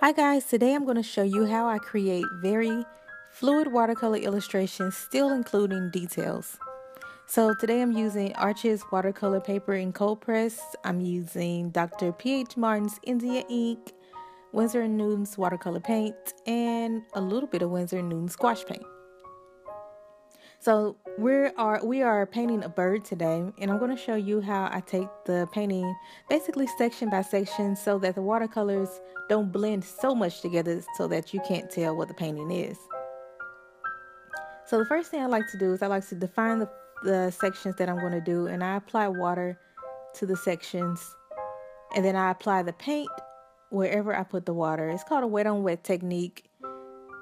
Hi guys, today I'm going to show you how I create very fluid watercolor illustrations, still including details. So today I'm using Arches watercolor paper in cold press. I'm using Dr. P.H. Martin's India ink, Winsor & Newton's watercolor paint, and a little bit of Winsor & Newton squash paint. So we are painting a bird today, and I'm going to show you how I take the painting basically section by section so that the watercolors don't blend so much together so that you can't tell what the painting is. So the first thing I like to do is I like to define the sections that I'm going to do, and I apply water to the sections, and then I apply the paint wherever I put the water. It's called a wet on wet technique.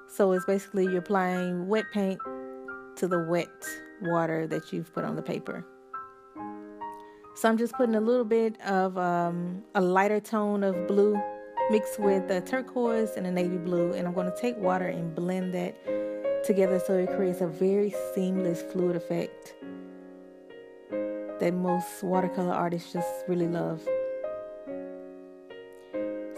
So it's basically you're applying wet paint to the wet water that you've put on the paper. So I'm just putting a little bit of a lighter tone of blue mixed with a turquoise and a navy blue, and I'm going to take water and blend that together so it creates a very seamless fluid effect that most watercolor artists just really love.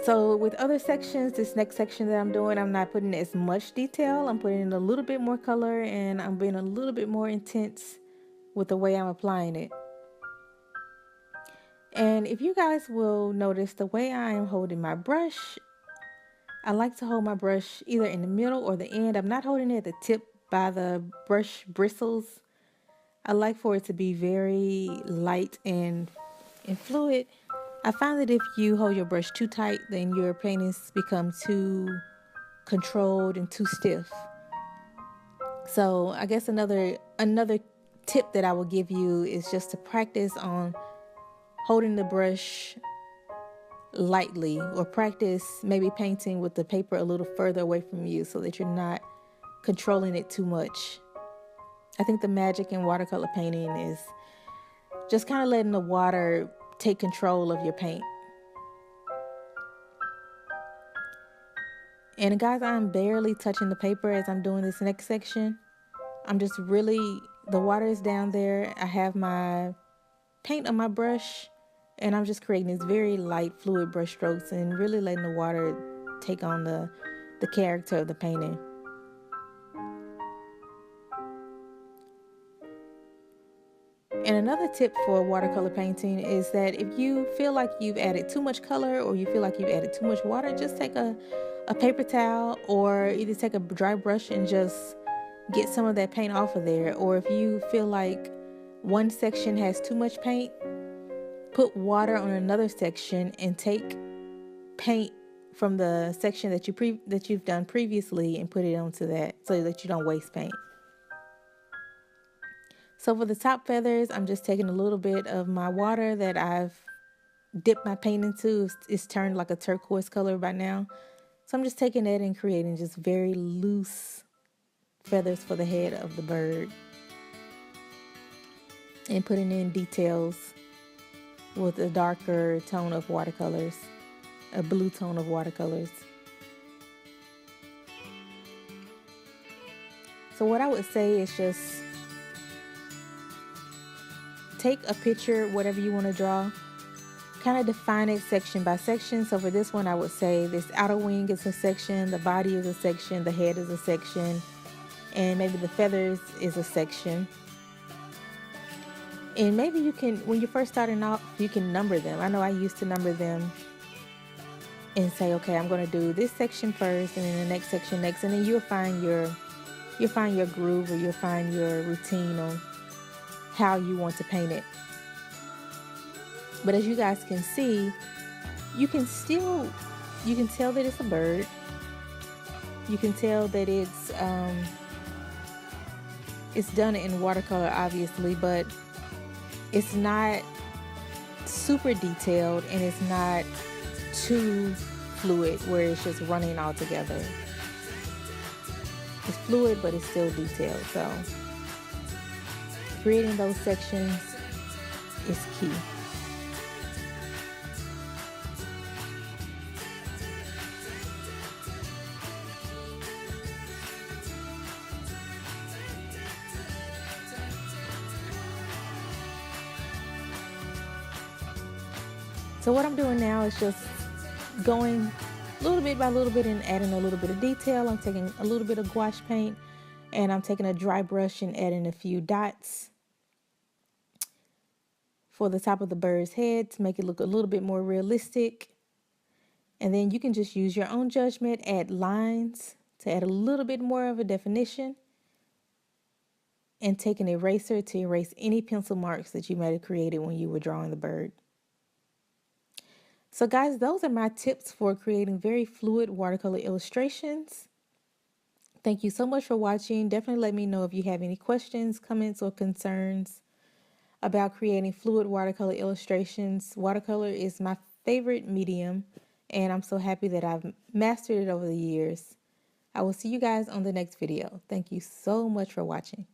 So with other sections, this next section that I'm doing, I'm not putting as much detail. I'm putting in a little bit more color, and I'm being a little bit more intense with the way I'm applying it. And if you guys will notice the way I am holding my brush, I like to hold my brush either in the middle or the end. I'm not holding it at the tip by the brush bristles. I like for it to be very light and fluid. I find that if you hold your brush too tight, then your paintings become too controlled and too stiff. So I guess another tip that I will give you is just to practice on holding the brush lightly, or practice maybe painting with the paper a little further away from you so that you're not controlling it too much. I think the magic in watercolor painting is just kind of letting the water take control of your paint. And guys, I'm barely touching the paper as I'm doing this next section. I'm just really, the water is down there. I have my paint on my brush, and I'm just creating these very light fluid brush strokes and really letting the water take on the character of the painting. And another tip for watercolor painting is that if you feel like you've added too much color or you feel like you've added too much water, just take a paper towel or either take a dry brush and just get some of that paint off of there. Or if you feel like one section has too much paint, put water on another section and take paint from the section that you've done previously and put it onto that so that you don't waste paint. So for the top feathers, I'm just taking a little bit of my water that I've dipped my paint into. It's turned like a turquoise color by now. So I'm just taking that and creating just very loose feathers for the head of the bird, and putting in details with a darker tone of watercolors, a blue tone of watercolors. So what I would say is just take a picture, whatever you want to draw, kind of define it section by section. So for this one, I would say this outer wing is a section, the body is a section, the head is a section, and maybe the feathers is a section. And maybe you can, when you're first starting off, you can number them. I know I used to number them and say, okay, I'm going to do this section first and then the next section next, and then you'll find your groove, or you'll find your routine on how you want to paint it. But as you guys can see, you can tell that it's a bird. You can tell that it's done in watercolor, obviously, but it's not super detailed and it's not too fluid where it's just running all together. It's fluid, but it's still detailed. So creating those sections is key. So what I'm doing now is just going little bit by little bit and adding a little bit of detail. I'm taking a little bit of gouache paint and I'm taking a dry brush and adding a few dots for the top of the bird's head to make it look a little bit more realistic. And then you can just use your own judgment, add lines to add a little bit more of a definition, and take an eraser to erase any pencil marks that you might have created when you were drawing the bird. So guys, those are my tips for creating very fluid watercolor illustrations. Thank you so much for watching. Definitely let me know if you have any questions, comments, or concerns about creating fluid watercolor illustrations. Watercolor is my favorite medium, and I'm so happy that I've mastered it over the years. I will see you guys on the next video. Thank you so much for watching.